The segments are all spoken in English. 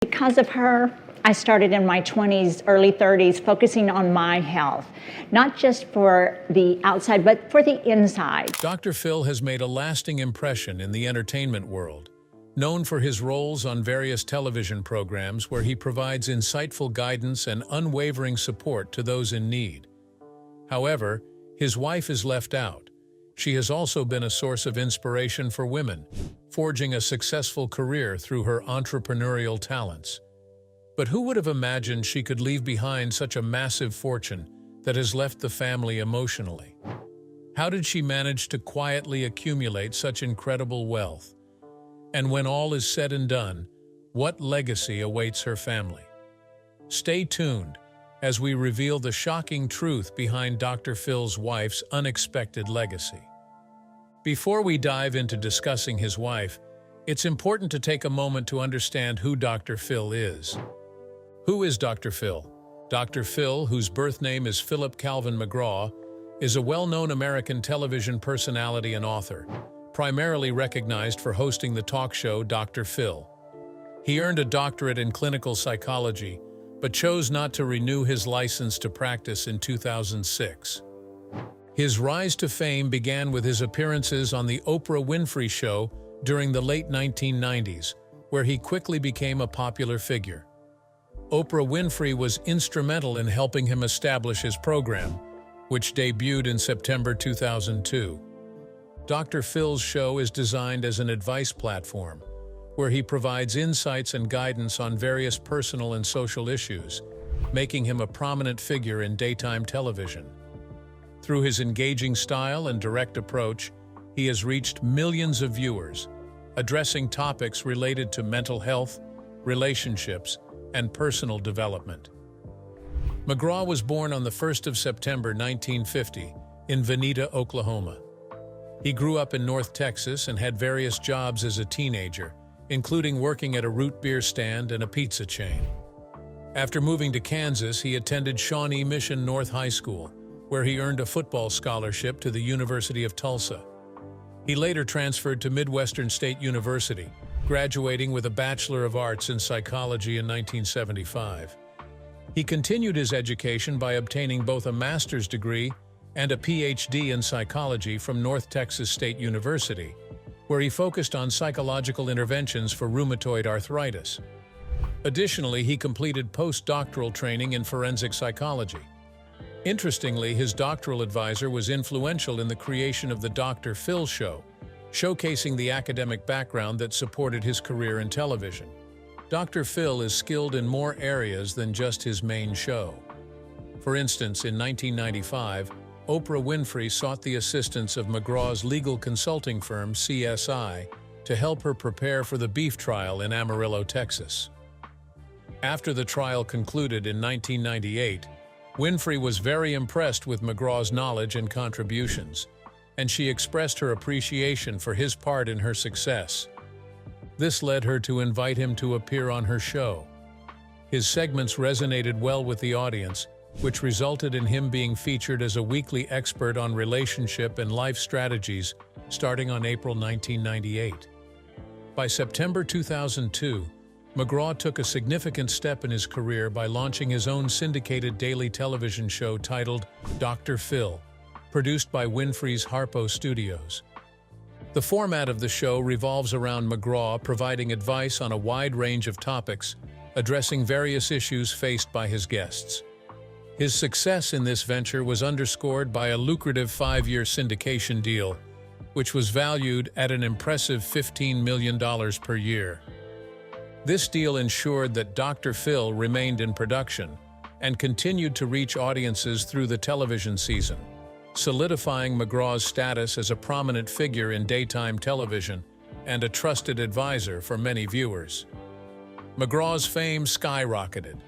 Because of her, I started in my 20s, early 30s, focusing on my health, not just for the outside, but for the inside. Dr. Phil has made a lasting impression in the entertainment world, known for his roles on various television programs where he provides insightful guidance and unwavering support to those in need. However, his wife is left out. She has also been a source of inspiration for women, forging a successful career through her entrepreneurial talents. But who would have imagined she could leave behind such a massive fortune that has left the family emotionally? How did she manage to quietly accumulate such incredible wealth? And when all is said and done, what legacy awaits her family? Stay tuned as we reveal the shocking truth behind Dr. Phil's wife's unexpected legacy. Before we dive into discussing his wife, it's important to take a moment to understand who Dr. Phil is. Who is Dr. Phil? Dr. Phil, whose birth name is Philip Calvin McGraw, is a well-known American television personality and author, primarily recognized for hosting the talk show Dr. Phil. He earned a doctorate in clinical psychology, but chose not to renew his license to practice in 2006. His rise to fame began with his appearances on The Oprah Winfrey Show during the late 1990s, where he quickly became a popular figure. Oprah Winfrey was instrumental in helping him establish his program, which debuted in September 2002. Dr. Phil's show is designed as an advice platform, where he provides insights and guidance on various personal and social issues, making him a prominent figure in daytime television. Through his engaging style and direct approach, he has reached millions of viewers, addressing topics related to mental health, relationships, and personal development. McGraw was born on the 1st of September 1950 in Veneta, Oklahoma. He grew up in North Texas and had various jobs as a teenager, including working at a root beer stand and a pizza chain. After moving to Kansas, he attended Shawnee Mission North High School, where he earned a football scholarship to the University of Tulsa. He later transferred to Midwestern State University, graduating with a Bachelor of Arts in Psychology in 1975. He continued his education by obtaining both a master's degree and a PhD in psychology from North Texas State University, where he focused on psychological interventions for rheumatoid arthritis. Additionally, he completed postdoctoral training in forensic psychology. Interestingly, his doctoral advisor was influential in the creation of the Dr. Phil Show, showcasing the academic background that supported his career in television. Dr. Phil is skilled in more areas than just his main show. For instance, in 1995, Oprah Winfrey sought the assistance of McGraw's legal consulting firm, CSI, to help her prepare for the beef trial in Amarillo, Texas. After the trial concluded in 1998, Winfrey was very impressed with McGraw's knowledge and contributions, and she expressed her appreciation for his part in her success. This led her to invite him to appear on her show. His segments resonated well with the audience, which resulted in him being featured as a weekly expert on relationship and life strategies starting on April 1998. By September 2002, McGraw took a significant step in his career by launching his own syndicated daily television show titled Dr. Phil, produced by Winfrey's Harpo Studios. The format of the show revolves around McGraw providing advice on a wide range of topics, addressing various issues faced by his guests. His success in this venture was underscored by a lucrative 5-year syndication deal, which was valued at an impressive $15 million per year. This deal ensured that Dr. Phil remained in production and continued to reach audiences through the television season, solidifying McGraw's status as a prominent figure in daytime television and a trusted advisor for many viewers. McGraw's fame skyrocketed,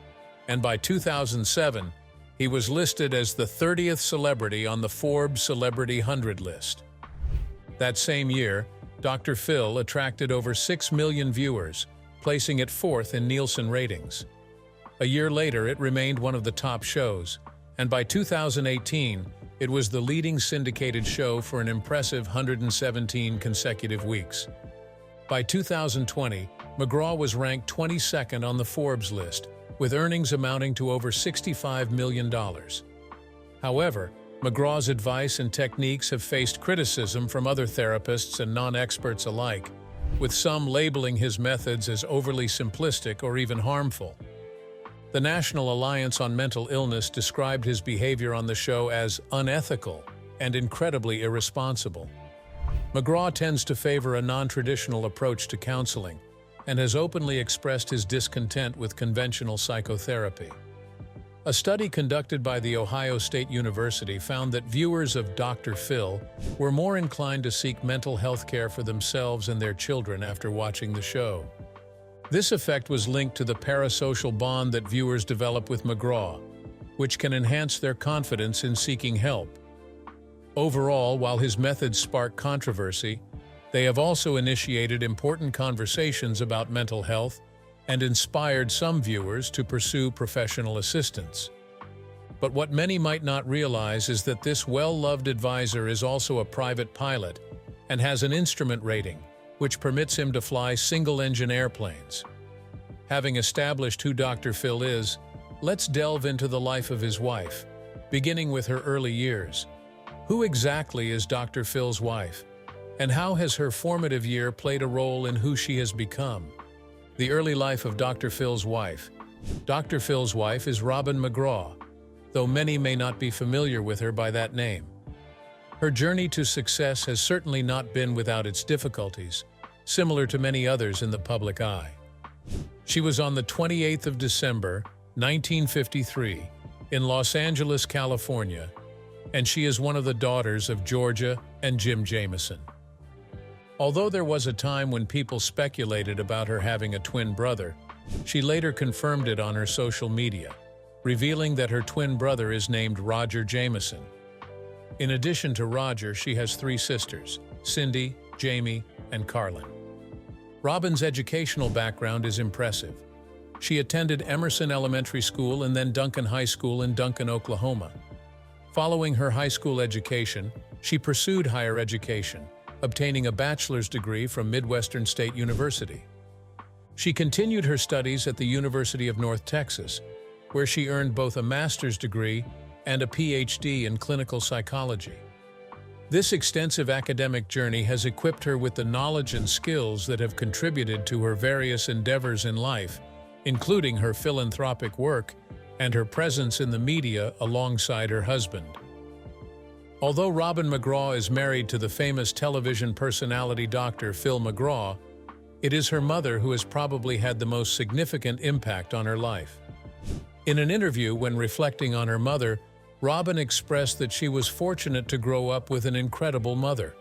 and by 2007, he was listed as the 30th celebrity on the Forbes Celebrity 100 list. That same year, Dr. Phil attracted over 6 million viewers, placing it 4th in Nielsen ratings. A year later, it remained one of the top shows, and by 2018, it was the leading syndicated show for an impressive 117 consecutive weeks. By 2020, McGraw was ranked 22nd on the Forbes list, with earnings amounting to over $65 million. However, McGraw's advice and techniques have faced criticism from other therapists and non-experts alike, with some labeling his methods as overly simplistic or even harmful. The National Alliance on Mental Illness described his behavior on the show as unethical and incredibly irresponsible. McGraw tends to favor a non-traditional approach to counseling and has openly expressed his discontent with conventional psychotherapy. A study conducted by The Ohio State University found that viewers of Dr. Phil were more inclined to seek mental health care for themselves and their children after watching the show. This effect was linked to the parasocial bond that viewers develop with McGraw, which can enhance their confidence in seeking help. Overall, while his methods spark controversy, they have also initiated important conversations about mental health and inspired some viewers to pursue professional assistance. But what many might not realize is that this well-loved advisor is also a private pilot and has an instrument rating, which permits him to fly single-engine airplanes. Having established who Dr. Phil is, let's delve into the life of his wife, beginning with her early years. Who exactly is Dr. Phil's wife, and how has her formative year played a role in who she has become? The early life of Dr. Phil's wife. Dr. Phil's wife is Robin McGraw, though many may not be familiar with her by that name. Her journey to success has certainly not been without its difficulties, similar to many others in the public eye. She was on the 28th of December, 1953, in Los Angeles, California, and she is one of the daughters of Georgia and Jim Jameson. Although there was a time when people speculated about her having a twin brother, she later confirmed it on her social media, revealing that her twin brother is named Roger Jameson. In addition to Roger, she has 3 sisters, Cindy, Jamie, and Carlin. Robin's educational background is impressive. She attended Emerson Elementary School and then Duncan High School in Duncan, Oklahoma. Following her high school education, she pursued higher education, obtaining a bachelor's degree from Midwestern State University. She continued her studies at the University of North Texas, where she earned both a master's degree and a PhD in clinical psychology. This extensive academic journey has equipped her with the knowledge and skills that have contributed to her various endeavors in life, including her philanthropic work and her presence in the media alongside her husband. Although Robin McGraw is married to the famous television personality Dr. Phil McGraw, it is her mother who has probably had the most significant impact on her life. In an interview when reflecting on her mother, Robin expressed that she was fortunate to grow up with an incredible mother.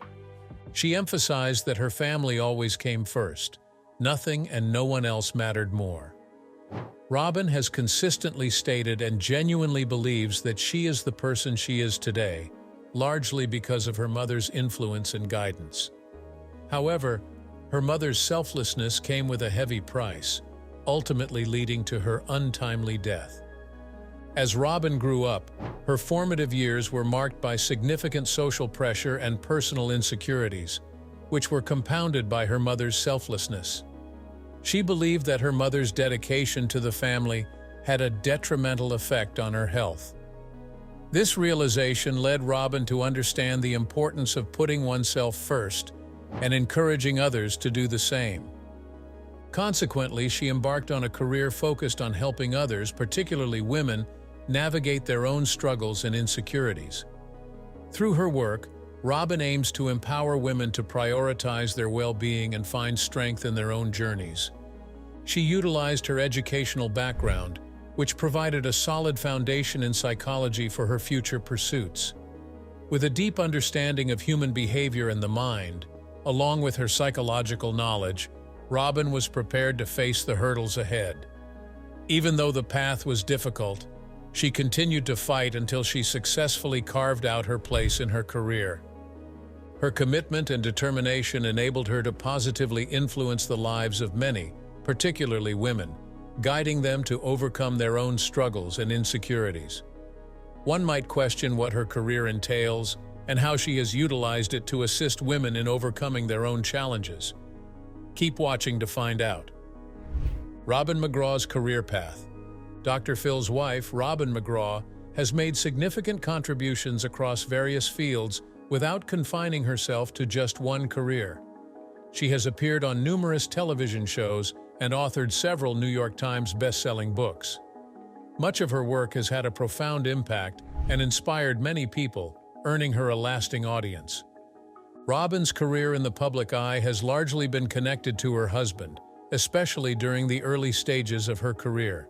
She emphasized that her family always came first. Nothing and no one else mattered more. Robin has consistently stated and genuinely believes that she is the person she is today, largely because of her mother's influence and guidance. However, her mother's selflessness came with a heavy price, ultimately leading to her untimely death. As Robin grew up, her formative years were marked by significant social pressure and personal insecurities, which were compounded by her mother's selflessness. She believed that her mother's dedication to the family had a detrimental effect on her health. This realization led Robin to understand the importance of putting oneself first and encouraging others to do the same. Consequently, she embarked on a career focused on helping others, particularly women, navigate their own struggles and insecurities. Through her work, Robin aims to empower women to prioritize their well-being and find strength in their own journeys. She utilized her educational background, which provided a solid foundation in psychology for her future pursuits. With a deep understanding of human behavior and the mind, along with her psychological knowledge, Robin was prepared to face the hurdles ahead. Even though the path was difficult, she continued to fight until she successfully carved out her place in her career. Her commitment and determination enabled her to positively influence the lives of many, particularly women, guiding them to overcome their own struggles and insecurities. One might question what her career entails and how she has utilized it to assist women in overcoming their own challenges. Keep watching to find out. Robin McGraw's career path. Dr. Phil's wife, Robin McGraw, has made significant contributions across various fields without confining herself to just one career. She has appeared on numerous television shows and authored several New York Times best-selling books. Much of her work has had a profound impact and inspired many people, earning her a lasting audience. Robin's career in the public eye has largely been connected to her husband, especially during the early stages of her career.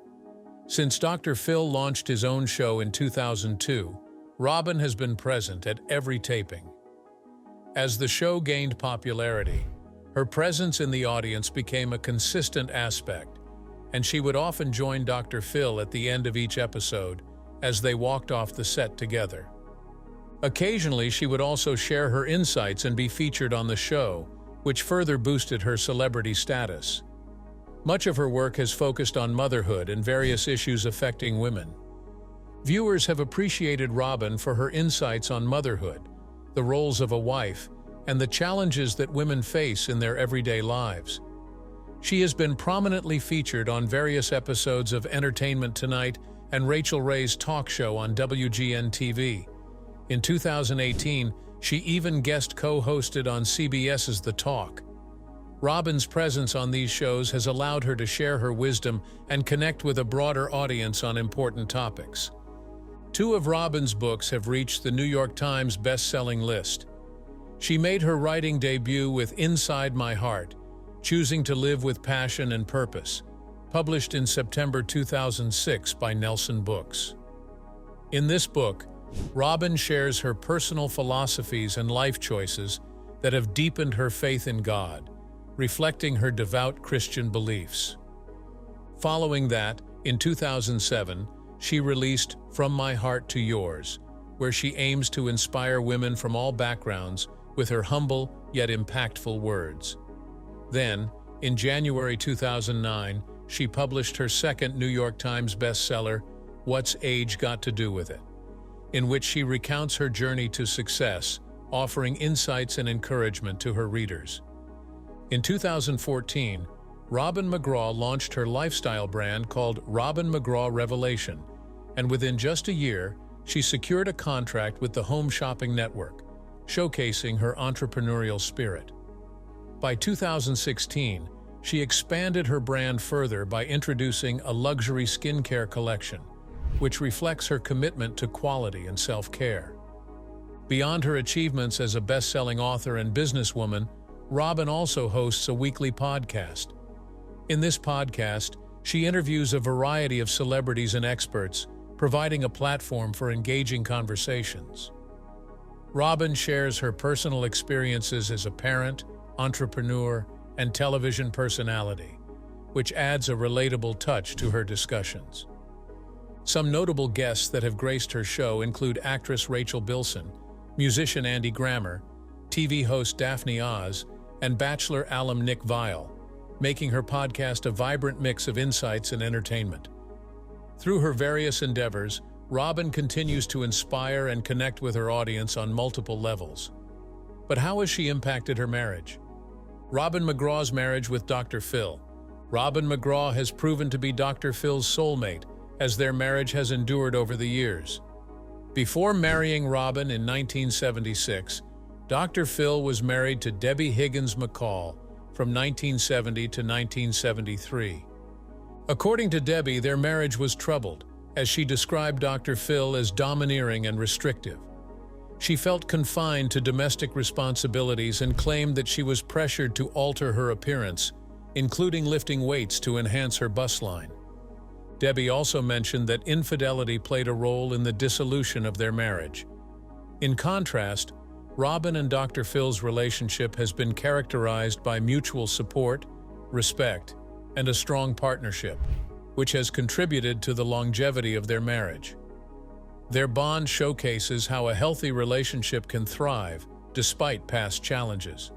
Since Dr. Phil launched his own show in 2002, Robin has been present at every taping. As the show gained popularity, her presence in the audience became a consistent aspect, and she would often join Dr. Phil at the end of each episode as they walked off the set together. Occasionally, she would also share her insights and be featured on the show, which further boosted her celebrity status. Much of her work has focused on motherhood and various issues affecting women. Viewers have appreciated Robin for her insights on motherhood, the roles of a wife, and the challenges that women face in their everyday lives. She has been prominently featured on various episodes of Entertainment Tonight and Rachel Ray's talk show on WGN-TV. In 2018, she even guest co-hosted on CBS's The Talk. Robin's presence on these shows has allowed her to share her wisdom and connect with a broader audience on important topics. Two of Robin's books have reached the New York Times best-selling list. She made her writing debut with Inside My Heart, Choosing to Live with Passion and Purpose, published in September 2006 by Nelson Books. In this book, Robin shares her personal philosophies and life choices that have deepened her faith in God, reflecting her devout Christian beliefs. Following that, in 2007, she released From My Heart to Yours, where she aims to inspire women from all backgrounds with her humble yet impactful words. Then, in January 2009, she published her second New York Times bestseller, What's Age Got to Do with It?, in which she recounts her journey to success, offering insights and encouragement to her readers. In 2014, Robin McGraw launched her lifestyle brand called Robin McGraw Revelation, and within just a year, she secured a contract with the Home Shopping Network, showcasing her entrepreneurial spirit. By 2016, she expanded her brand further by introducing a luxury skincare collection, which reflects her commitment to quality and self-care. Beyond her achievements as a best-selling author and businesswoman, Robin also hosts a weekly podcast. In this podcast, she interviews a variety of celebrities and experts, providing a platform for engaging conversations. Robin shares her personal experiences as a parent, entrepreneur, and television personality, which adds a relatable touch to her discussions. Some notable guests that have graced her show include actress Rachel Bilson, musician Andy Grammer, TV host Daphne Oz, and Bachelor alum Nick Viall, making her podcast a vibrant mix of insights and entertainment. Through her various endeavors, Robin continues to inspire and connect with her audience on multiple levels. But how has she impacted her marriage? Robin McGraw's marriage with Dr. Phil. Robin McGraw has proven to be Dr. Phil's soulmate, as their marriage has endured over the years. Before marrying Robin in 1976, Dr. Phil was married to Debbie Higgins McCall from 1970 to 1973. According to Debbie, their marriage was troubled, as she described Dr. Phil as domineering and restrictive. She felt confined to domestic responsibilities and claimed that she was pressured to alter her appearance, including lifting weights to enhance her bust line. Debbie also mentioned that infidelity played a role in the dissolution of their marriage. In contrast, Robin and Dr. Phil's relationship has been characterized by mutual support, respect, and a strong partnership, which has contributed to the longevity of their marriage. Their bond showcases how a healthy relationship can thrive despite past challenges.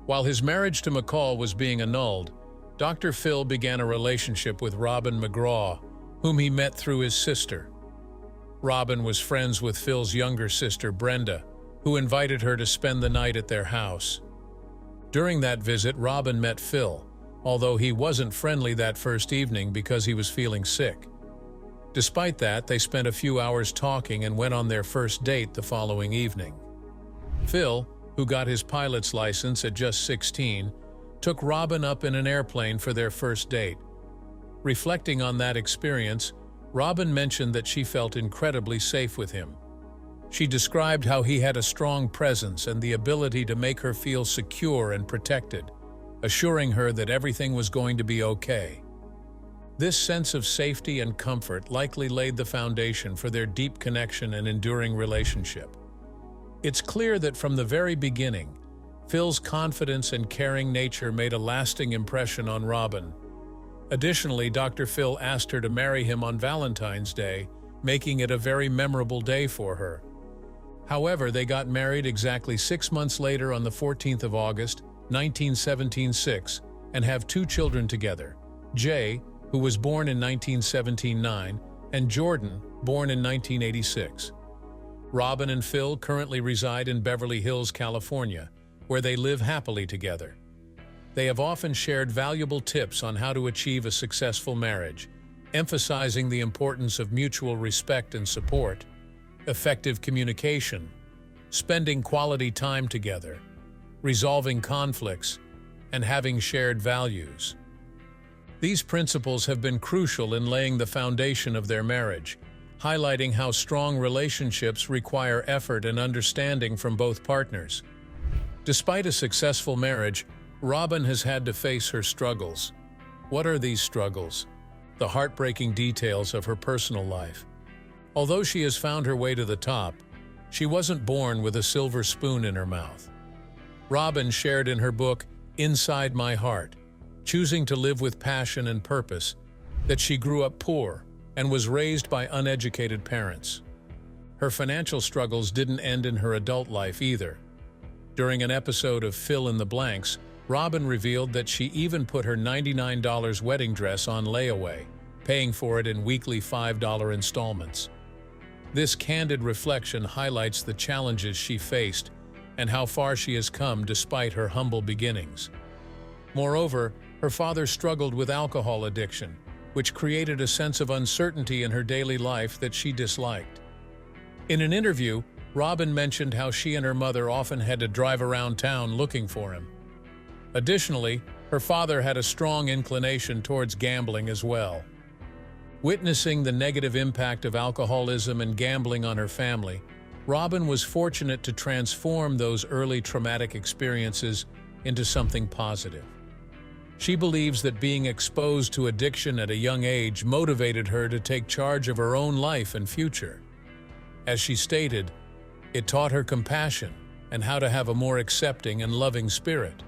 While his marriage to McCall was being annulled, Dr. Phil began a relationship with Robin McGraw, whom he met through his sister. Robin was friends with Phil's younger sister, Brenda, who invited her to spend the night at their house. During that visit, Robin met Phil, although he wasn't friendly that first evening because he was feeling sick. Despite that, they spent a few hours talking and went on their first date the following evening. Phil, who got his pilot's license at just 16, took Robin up in an airplane for their first date. Reflecting on that experience, Robin mentioned that she felt incredibly safe with him. She described how he had a strong presence and the ability to make her feel secure and protected, assuring her that everything was going to be okay. This sense of safety and comfort likely laid the foundation for their deep connection and enduring relationship. It's clear that from the very beginning, Phil's confidence and caring nature made a lasting impression on Robin. Additionally, Dr. Phil asked her to marry him on Valentine's Day, making it a very memorable day for her. However, they got married exactly 6 months later on the 14th of August, 1976, and have 2 children together, Jay, who was born in 1979, and Jordan, born in 1986. Robin and Phil currently reside in Beverly Hills, California, where they live happily together. They have often shared valuable tips on how to achieve a successful marriage, emphasizing the importance of mutual respect and support, effective communication, spending quality time together, resolving conflicts, and having shared values. These principles have been crucial in laying the foundation of their marriage, highlighting how strong relationships require effort and understanding from both partners. Despite a successful marriage, Robin has had to face her struggles. What are these struggles? The heartbreaking details of her personal life. Although she has found her way to the top, she wasn't born with a silver spoon in her mouth. Robin shared in her book, Inside My Heart, Choosing to Live with Passion and Purpose, that she grew up poor and was raised by uneducated parents. Her financial struggles didn't end in her adult life either. During an episode of Fill in the Blanks, Robin revealed that she even put her $99 wedding dress on layaway, paying for it in weekly $5 installments. This candid reflection highlights the challenges she faced and how far she has come despite her humble beginnings. Moreover, her father struggled with alcohol addiction, which created a sense of uncertainty in her daily life that she disliked. In an interview, Robin mentioned how she and her mother often had to drive around town looking for him. Additionally, her father had a strong inclination towards gambling as well. Witnessing the negative impact of alcoholism and gambling on her family, Robin was fortunate to transform those early traumatic experiences into something positive. She believes that being exposed to addiction at a young age motivated her to take charge of her own life and future. As she stated, it taught her compassion and how to have a more accepting and loving spirit.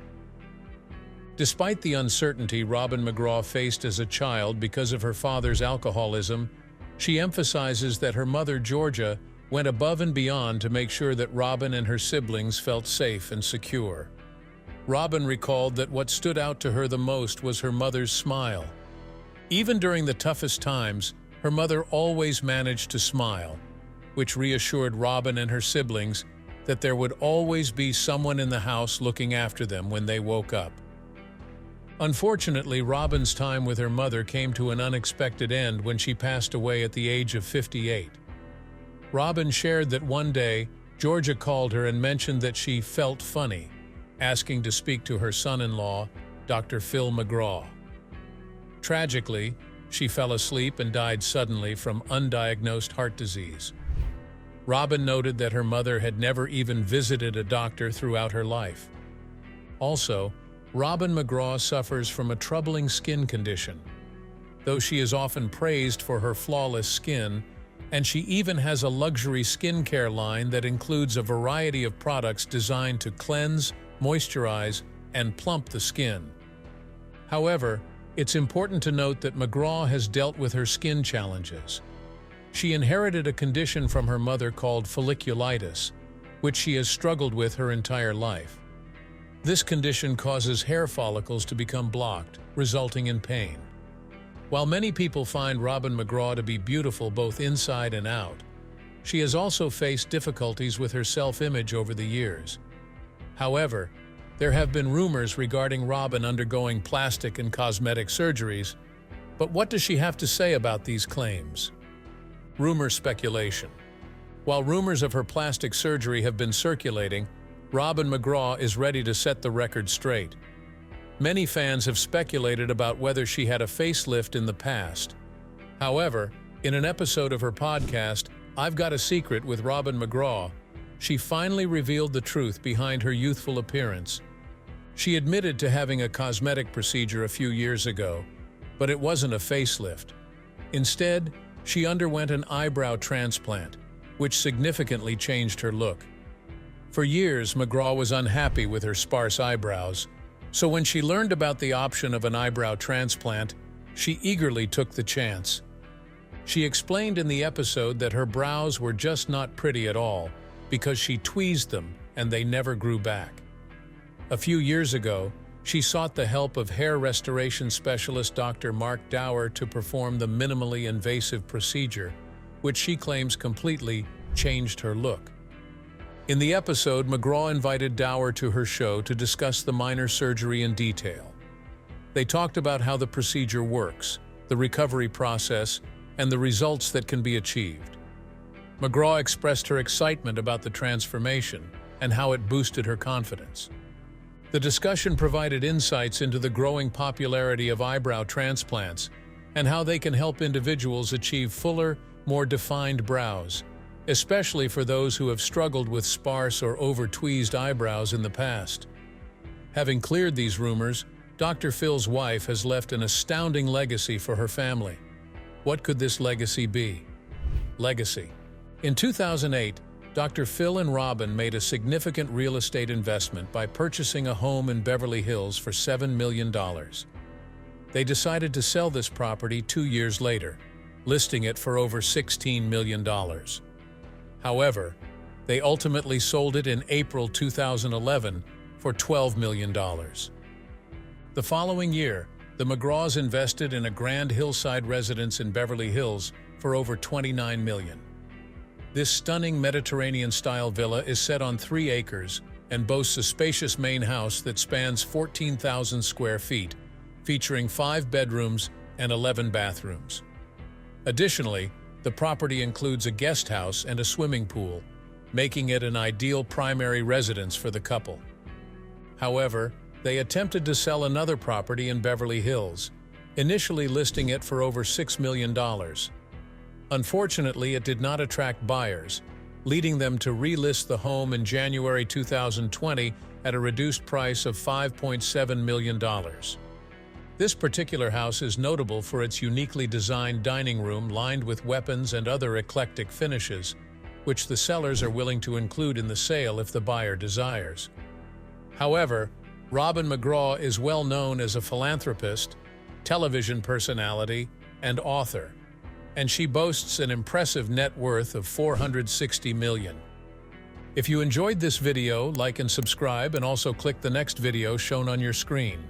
Despite the uncertainty Robin McGraw faced as a child because of her father's alcoholism, she emphasizes that her mother, Georgia, went above and beyond to make sure that Robin and her siblings felt safe and secure. Robin recalled that what stood out to her the most was her mother's smile. Even during the toughest times, her mother always managed to smile, which reassured Robin and her siblings that there would always be someone in the house looking after them when they woke up. Unfortunately, Robin's time with her mother came to an unexpected end when she passed away at the age of 58. Robin shared that one day, Georgia called her and mentioned that she felt funny, asking to speak to her son-in-law, Dr. Phil McGraw. Tragically, she fell asleep and died suddenly from undiagnosed heart disease. Robin noted that her mother had never even visited a doctor throughout her life. Also, Robin McGraw suffers from a troubling skin condition. Though she is often praised for her flawless skin, and she even has a luxury skincare line that includes a variety of products designed to cleanse, moisturize, and plump the skin. However, it's important to note that McGraw has dealt with her skin challenges. She inherited a condition from her mother called folliculitis, which she has struggled with her entire life. This condition causes hair follicles to become blocked, resulting in pain. While many people find Robin McGraw to be beautiful both inside and out, she has also faced difficulties with her self-image over the years. However, There have been rumors regarding Robin undergoing plastic and cosmetic surgeries, but what does she have to say about these claims? Rumor speculation. While rumors of her plastic surgery have been circulating, Robin McGraw is ready to set the record straight. Many fans have speculated about whether she had a facelift in the past. However, in an episode of her podcast, I've Got a Secret with Robin McGraw, she finally revealed the truth behind her youthful appearance. She admitted to having a cosmetic procedure a few years ago, but it wasn't a facelift. Instead, she underwent an eyebrow transplant, which significantly changed her look. For years, McGraw was unhappy with her sparse eyebrows, so when she learned about the option of an eyebrow transplant, she eagerly took the chance. She explained in the episode that her brows were just not pretty at all because she tweezed them and they never grew back. A few years ago, she sought the help of hair restoration specialist Dr. Mark Dower to perform the minimally invasive procedure, which she claims completely changed her look. In the episode, McGraw invited Dower to her show to discuss the minor surgery in detail. They talked about how the procedure works, the recovery process, and the results that can be achieved. McGraw expressed her excitement about the transformation and how it boosted her confidence. The discussion provided insights into the growing popularity of eyebrow transplants and how they can help individuals achieve fuller, more defined brows, especially for those who have struggled with sparse or over-tweezed eyebrows in the past. Having cleared these rumors, Dr. Phil's wife has left an astounding legacy for her family. What could this legacy be? Legacy. In 2008, Dr. Phil and Robin made a significant real estate investment by purchasing a home in Beverly Hills for $7 million. They decided to sell this property 2 years later, listing it for over $16 million. However, they ultimately sold it in April 2011 for $12 million. The following year, the McGraws invested in a grand hillside residence in Beverly Hills for over $29 million. This stunning Mediterranean-style villa is set on 3 acres and boasts a spacious main house that spans 14,000 square feet, featuring 5 bedrooms and 11 bathrooms. Additionally, the property includes a guest house and a swimming pool, making it an ideal primary residence for the couple. However, they attempted to sell another property in Beverly Hills, initially listing it for over $6 million. Unfortunately, it did not attract buyers, leading them to relist the home in January 2020 at a reduced price of $5.7 million. This particular house is notable for its uniquely designed dining room lined with weapons and other eclectic finishes, which the sellers are willing to include in the sale if the buyer desires. However, Robin McGraw is well known as a philanthropist, television personality, and author, and she boasts an impressive net worth of $460 million. If you enjoyed this video, like and subscribe, and also click the next video shown on your screen.